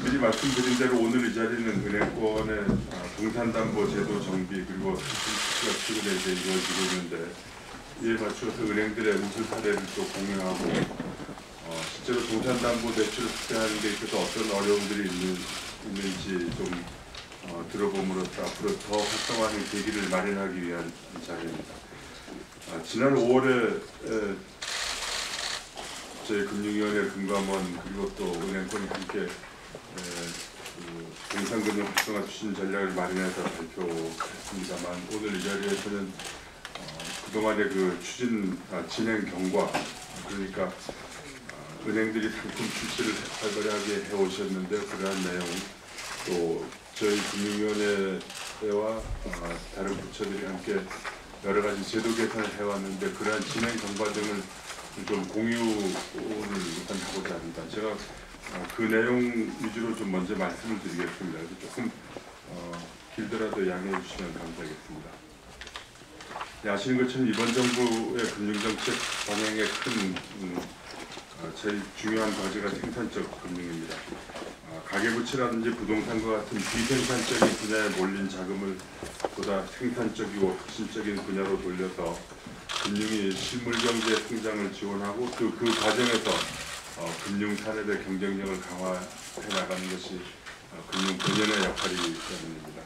미리 말씀드린 대로 오늘 이 자리는 은행권의 동산담보제도 정비 그리고 수치가 최근에 이제 이루어지고 있는데 이에 맞춰서 은행들의 우수 사례를 또 공유하고 실제로 동산담보대출을 확대하는 데 있어서 어떤 어려움들이 있는지 좀 들어봄으로써 앞으로 더 활성화하는 계기를 마련하기 위한 자리입니다. 지난 5월에 저희 금융위원회 금감원 그리고 또 은행권이 함께 동산금융 활성화 추진 전략을 마련해서 발표했습니다만 오늘 이 자리에서는 그동안의 그 추진 진행 경과 그러니까 은행들이 상품 출시를 활발하게 해오셨는데 그러한 내용 또 저희 금융위원회와 다른 부처들이 함께 여러 가지 제도 개선을 해왔는데 그러한 진행 경과 등을 좀 공유를 우선 하고자 합니다. 제가 그 내용 위주로 좀 먼저 말씀을 드리겠습니다. 그래서 조금 길더라도 양해해 주시면 감사하겠습니다. 네, 아시는 것처럼 이번 정부의 금융정책 방향의 큰 제일 중요한 과제가 생산적 금융입니다. 가계부채라든지 부동산과 같은 비생산적인 분야에 몰린 자금을 보다 생산적이고 혁신적인 분야로 돌려서 금융이 실물경제 성장을 지원하고 그 과정에서 금융산업의 경쟁력을 강화해 나가는 것이 금융 본연의 역할이기 때문입니다.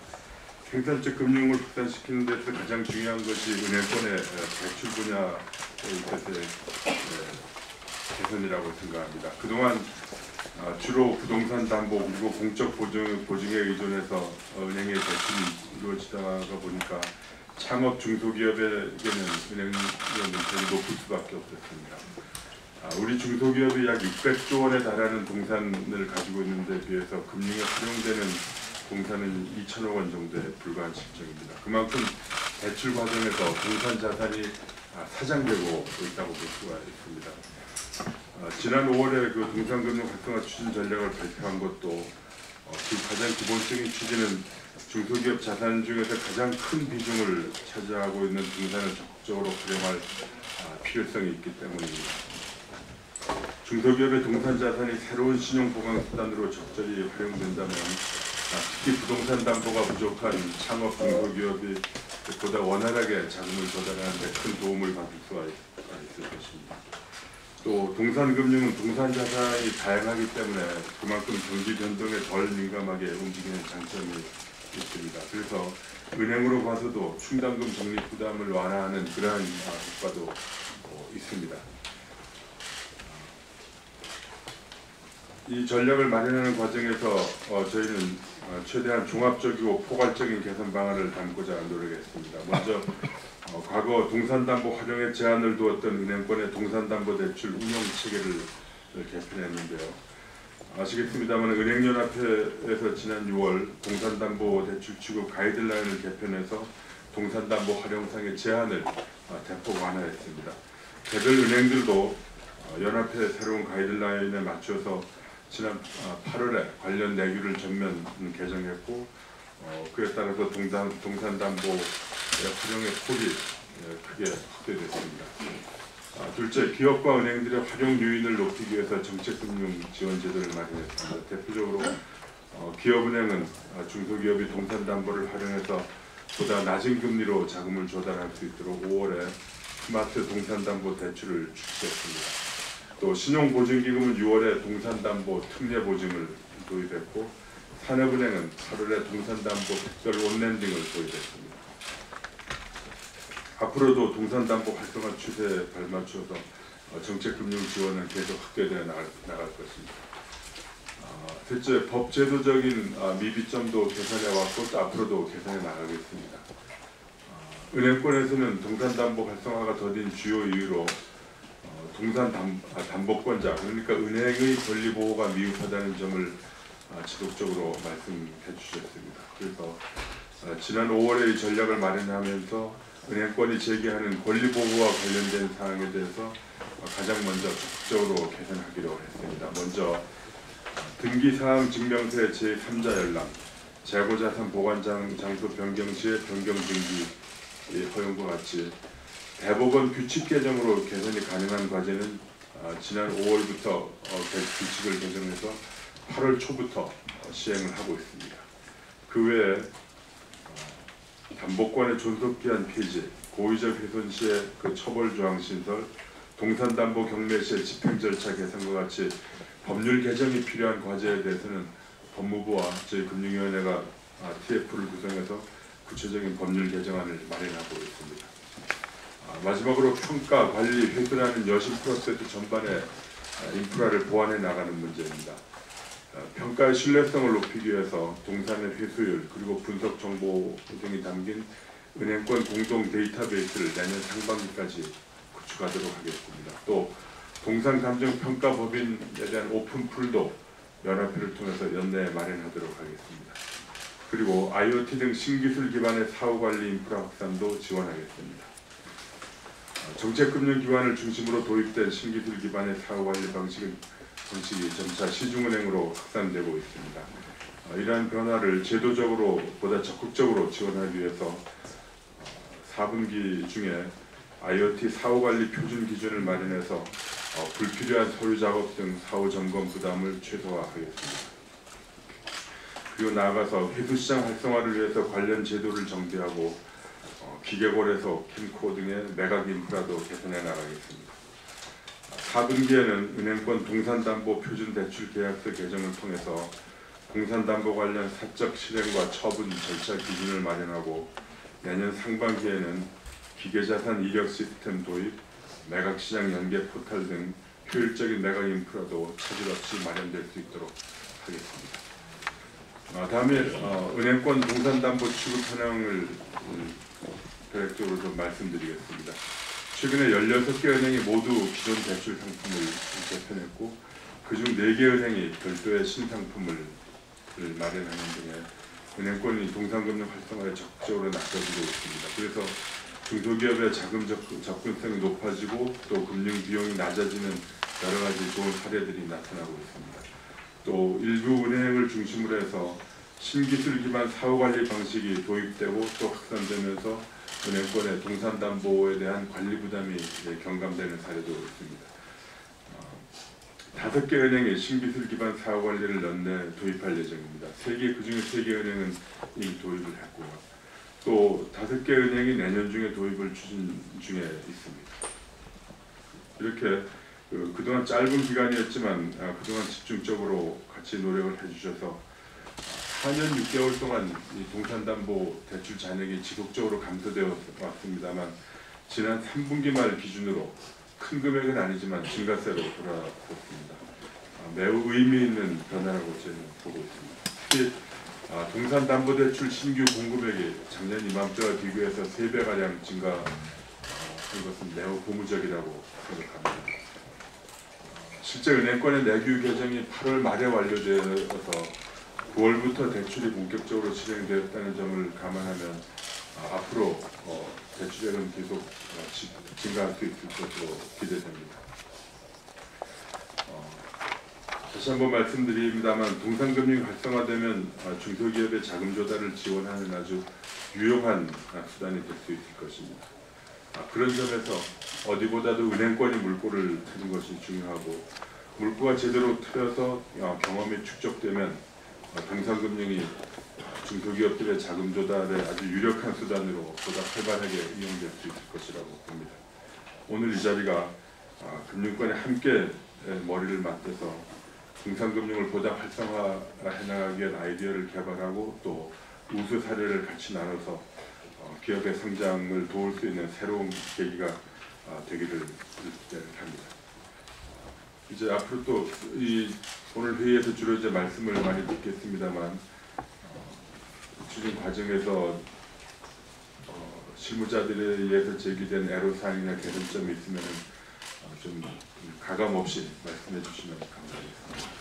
생산적 금융을 확산시키는 데서 가장 중요한 것이 은행권의 대출 분야에 있어서의 개선이라고 생각합니다. 그동안 주로 부동산 담보 그리고 공적 보증에 의존해서 은행의 대출이 이루어지다가 보니까 창업 중소기업에게는 은행의 문턱이 높을 수밖에 없었습니다. 우리 중소기업이 약 600조 원에 달하는 동산을 가지고 있는데 비해서 금융에 활용되는 동산은 2천억 원 정도에 불과한 실정입니다. 그만큼 대출 과정에서 동산 자산이 사장되고 있다고 볼 수가 있습니다. 지난 5월에 그 동산금융 활성화 추진 전략을 발표한 것도 그 가장 기본적인 취지는 중소기업 자산 중에서 가장 큰 비중을 차지하고 있는 동산을 적극적으로 활용할 필요성이 있기 때문입니다. 중소기업의 동산 자산이 새로운 신용 보강 수단으로 적절히 활용된다면 특히 부동산 담보가 부족한 창업 중소기업이 보다 원활하게 자금을 조달하는 데 큰 도움을 받을 수가 있을 것입니다. 또 동산금융은 동산 자산이 다양하기 때문에 그만큼 경기 변동에 덜 민감하게 움직이는 장점이 있습니다. 그래서 은행으로 봐서도 충당금 적립 부담을 완화하는 그러한 효과도 있습니다. 이 전략을 마련하는 과정에서 저희는 최대한 종합적이고 포괄적인 개선 방안을 담고자 노력했습니다. 먼저 과거 동산담보 활용에 제한을 두었던 은행권의 동산담보대출 운영 체계를 개편했는데요. 아시겠습니다만 은행연합회에서 지난 6월 동산담보대출 취급 가이드라인을 개편해서 동산담보 활용상의 제한을 대폭 완화했습니다. 개별 은행들도 연합회 새로운 가이드라인에 맞춰서 지난 8월에 관련 내규를 전면 개정했고 그에 따라서 동산담보의 활용의 폭이 크게 확대됐습니다. 둘째, 기업과 은행들의 활용 요인을 높이기 위해서 정책금융 지원 제도를 마련했습니다. 대표적으로 기업은행은 중소기업이 동산담보를 활용해서 보다 낮은 금리로 자금을 조달할 수 있도록 5월에 스마트 동산담보 대출을 출시했습니다. 또 신용보증기금은 6월에 동산담보 특례보증을 도입했고 산업은행은 8월에 동산담보 특별 온랜딩을 도입했습니다. 앞으로도 동산담보 활성화 추세에 발맞춰서 정책금융 지원은 계속 확대되어 나갈 것입니다. 셋째, 법제도적인 미비점도 개선해왔고 또 앞으로도 개선해 나가겠습니다. 은행권에서는 동산담보 활성화가 더딘 주요 이유로 동산담보권자 그러니까 은행의 권리보호가 미흡하다는 점을 지속적으로 말씀해 주셨습니다. 그래서 지난 5월에 이 전략을 마련하면서 은행권이 제기하는 권리보호와 관련된 사항에 대해서 가장 먼저 적극적으로 개선하기로 했습니다. 먼저 등기사항 증명서의 제3자 열람, 재고자산 보관장소 변경 시의 변경 등기 허용과 같이 대법원 규칙 개정으로 개선이 가능한 과제는 지난 5월부터 규칙을 개정해서 8월 초부터 시행을 하고 있습니다. 그 외에 담보권의 존속기한 폐지, 고의적 훼손 시의 그 처벌 조항 신설, 동산담보 경매 시의 집행 절차 개선과 같이 법률 개정이 필요한 과제에 대해서는 법무부와 저희 금융위원회가 TF를 구성해서 구체적인 법률 개정안을 마련하고 있습니다. 마지막으로 평가, 관리, 회수라는 여신 프로세스 전반의 인프라를 보완해 나가는 문제입니다. 평가의 신뢰성을 높이기 위해서 동산의 회수율 그리고 분석 정보 등이 담긴 은행권 공동 데이터베이스를 내년 상반기까지 구축하도록 하겠습니다. 또 동산감정평가법인에 대한 오픈풀도 연합회를 통해서 연내에 마련하도록 하겠습니다. 그리고 IoT 등 신기술 기반의 사후관리 인프라 확산도 지원하겠습니다. 정책금융기관을 중심으로 도입된 신기술 기반의 사후관리 방식이 점차 시중은행으로 확산되고 있습니다. 이러한 변화를 제도적으로 보다 적극적으로 지원하기 위해서 4분기 중에 IoT 사후관리 표준 기준을 마련해서 불필요한 서류 작업 등 사후 점검 부담을 최소화하겠습니다. 그리고 나아가서 회수시장 활성화를 위해서 관련 제도를 정비하고 기계거래소, 킴코 등의 매각 인프라도 개선해 나가겠습니다. 4분기에는 은행권 동산담보 표준 대출 계약서 개정을 통해서 동산담보 관련 사적 실행과 처분 절차 기준을 마련하고 내년 상반기에는 기계자산 이력 시스템 도입, 매각시장 연계 포탈 등 효율적인 매각 인프라도 차질 없이 마련될 수 있도록 하겠습니다. 다음에 은행권 동산담보 취급 현황을 대략적으로 좀 말씀드리겠습니다. 최근에 16개 은행이 모두 기존 대출 상품을 개편했고 그중 4개 은행이 별도의 신상품을 마련하는 등의 은행권이 동산금융 활성화에 적극적으로 나서지고 있습니다. 그래서 중소기업의 자금 접근성이 높아지고 또 금융 비용이 낮아지는 여러 가지 좋은 사례들이 나타나고 있습니다. 또 일부 은행을 중심으로 해서 신기술 기반 사후관리 방식이 도입되고 또 확산되면서 은행권의 동산담보에 대한 관리 부담이 경감되는 사례도 있습니다. 5개 은행이 신기술 기반 사후관리를 연내 도입할 예정입니다. 그중에 3개 은행은 이미 도입을 했고요. 또 5개 은행이 내년 중에 도입을 추진 중에 있습니다. 이렇게 그동안 짧은 기간이었지만 그동안 집중적으로 같이 노력을 해주셔서 4년 6개월 동안 이 동산담보 대출 잔액이 지속적으로 감소되어 왔습니다만 지난 3분기 말 기준으로 큰 금액은 아니지만 증가세로 돌아섰습니다. 매우 의미 있는 변화라고 저는 보고 있습니다. 특히 동산담보대출 신규 공급액이 작년 이맘때와 비교해서 3배가량 증가한 것은 매우 고무적이라고 생각합니다. 실제 은행권의 내규 개정이 8월 말에 완료되어서 9월부터 대출이 본격적으로 실행되었다는 점을 감안하면 앞으로 대출액은 계속 증가할 수 있을 것으로 기대됩니다. 다시 한번 말씀드립니다만 동산금융이 활성화되면 중소기업의 자금 조달을 지원하는 아주 유용한 수단이 될 수 있을 것입니다. 그런 점에서 어디보다도 은행권이 물꼬를 트는 것이 중요하고 물꼬가 제대로 트여서 경험이 축적되면 동산금융이 중소기업들의 자금 조달의 아주 유력한 수단으로 보다 활발하게 이용될 수 있을 것이라고 봅니다. 오늘 이 자리가 금융권에 함께 머리를 맞대서 동산금융을 보다 활성화해 나가기 위한 아이디어를 개발하고 또 우수 사례를 같이 나눠서 기업의 성장을 도울 수 있는 새로운 계기가 되기를 합니다. 이제 앞으로 또 오늘 회의에서 주로 이제 말씀을 많이 듣겠습니다만 추진 과정에서 실무자들에 의해서 제기된 애로사항이나 개선점이 있으면 좀 가감 없이 말씀해 주시면 감사하겠습니다.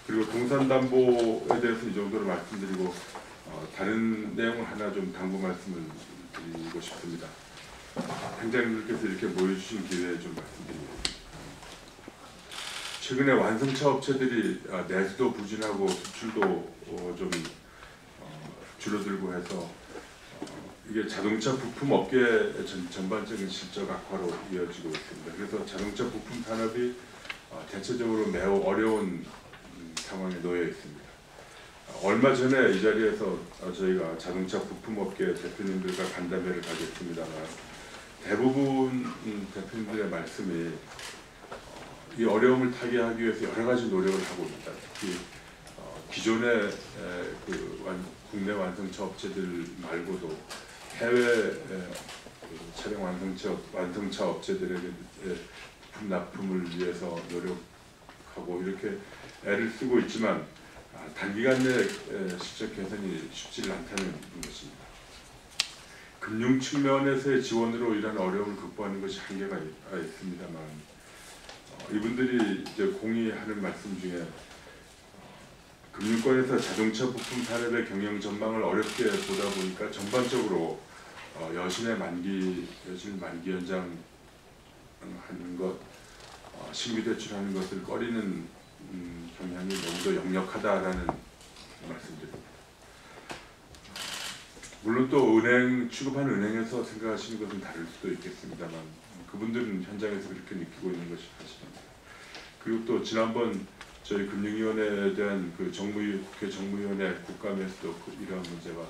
그리고 동산담보에 대해서 이 정도로 말씀드리고 다른 내용을 하나 좀 당부 말씀을 드리고 싶습니다. 행장님들께서 이렇게 모여주신 기회에 좀 말씀드리겠습니다. 최근에 완성차 업체들이 내수도 부진하고 수출도 좀 줄어들고 해서 이게 자동차 부품 업계의 전반적인 실적 악화로 이어지고 있습니다. 그래서 자동차 부품 산업이 대체적으로 매우 어려운 상황에 놓여 있습니다. 얼마 전에 이 자리에서 저희가 자동차 부품업계 대표님들과 간담회를 가졌습니다만 대부분 대표님들의 말씀이 이 어려움을 타개하기 위해서 여러 가지 노력을 하고 있다. 특히 기존의 국내 완성차 업체들 말고도 해외 차량 완성차 업체들에게 부품 납품을 위해서 노력하고 이렇게 애를 쓰고 있지만 단기간 내에 실적 개선이 쉽지를 않다는 것입니다. 금융 측면에서의 지원으로 이런 어려움을 극복하는 것이 한계가 있습니다만 이분들이 이제 공의하는 말씀 중에 금융권에서 자동차 부품 산업의 경영 전망을 어렵게 보다 보니까 전반적으로 여신의 만기 연장하는 것, 신규 대출하는 것을 꺼리는 경향이 너무 더 역력하다라는 말씀드립니다. 물론 또 취급하는 은행에서 생각하시는 것은 다를 수도 있겠습니다만 그분들은 현장에서 그렇게 느끼고 있는 것이 사실입니다. 그리고 또 지난번 저희 금융위원회에 대한 국회 정무위원회 국감에서도 이러한 문제가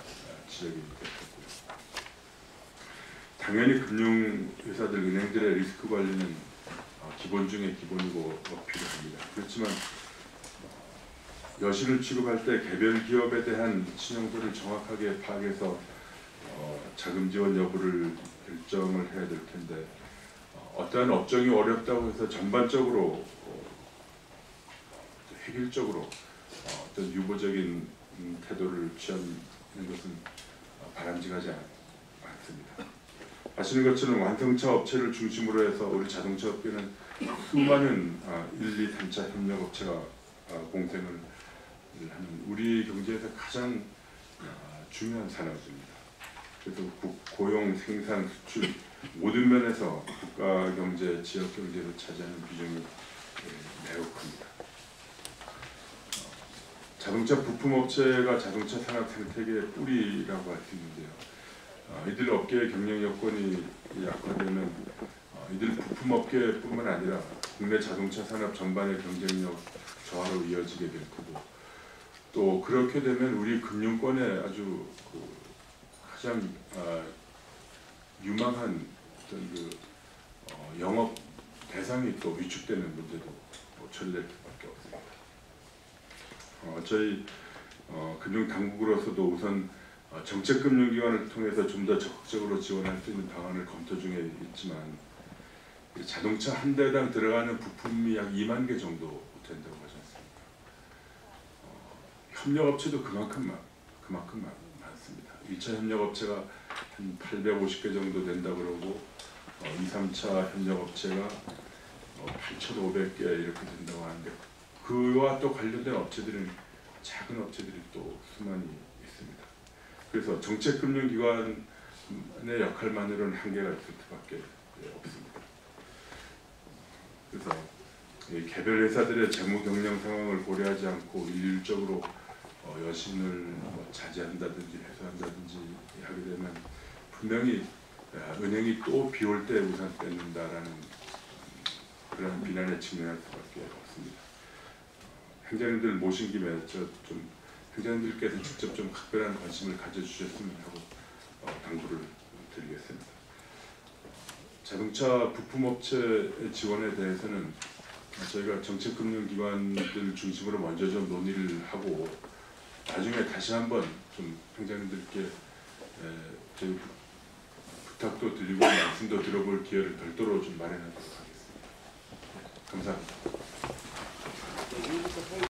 지적이 됐었고요. 당연히 금융회사들, 은행들의 리스크 관리는 기본 중에 기본이고 필요합니다. 그렇지만 여신을 취급할 때 개별 기업에 대한 신용도를 정확하게 파악해서 자금 지원 여부를 결정을 해야 될 텐데 어떠한 업종이 어렵다고 해서 전반적으로 획일적으로 어떤 유보적인 태도를 취하는 것은 바람직하지 않습니다. 아시는 것처럼 완성차 업체를 중심으로 해서 우리 자동차 업계는 수많은 1, 2, 3차 협력업체가 공생을 하는 우리 경제에서 가장 중요한 산업입니다. 그래서 고용, 생산, 수출 모든 면에서 국가 경제, 지역 경제에서 차지하는 비중이 매우 큽니다. 자동차 부품업체가 자동차 산업 생태계의 뿌리라고 할 수 있는데요. 이들 업계의 경영 여건이 약화되면 이들 부품업계뿐만 아니라 국내 자동차 산업 전반의 경쟁력 저하로 이어지게 될 거고 또 그렇게 되면 우리 금융권의 아주 가장 유망한 어떤 영업 대상이 또 위축되는 문제도 처리될 수밖에 없습니다. 저희 금융당국으로서도 우선 정책금융기관을 통해서 좀 더 적극적으로 지원할 수 있는 방안을 검토 중에 있지만 자동차 한 대당 들어가는 부품이 약 2만 개 정도 된다고 하지 않습니까? 협력업체도 그만큼 많습니다. 2차 협력업체가 한 850개 정도 된다고 그러고 2, 3차 협력업체가 8,500개 이렇게 된다고 하는데 그와 또 관련된 업체들은 작은 업체들이 또 수많이 있습니다. 그래서 정책금융기관의 역할만으로는 한계가 있을 수밖에 없습니다. 그래서 개별 회사들의 재무 경영 상황을 고려하지 않고 일률적으로 여신을 자제한다든지 해소한다든지 하게 되면 분명히 은행이 또 비올 때 우산 뺏는다라는 그런 비난에 직면할 수밖에 없습니다. 행정님들 모신 김에 행정님들께서 직접 좀 각별한 관심을 가져주셨으면 하고 당부를 드리겠습니다. 자동차 부품업체 지원에 대해서는 저희가 정책금융기관들 중심으로 먼저 좀 논의를 하고 나중에 다시 한번 좀 행정님들께 저희 부탁도 드리고 말씀도 들어볼 기회를 별도로 좀 마련하도록 하겠습니다. 감사합니다.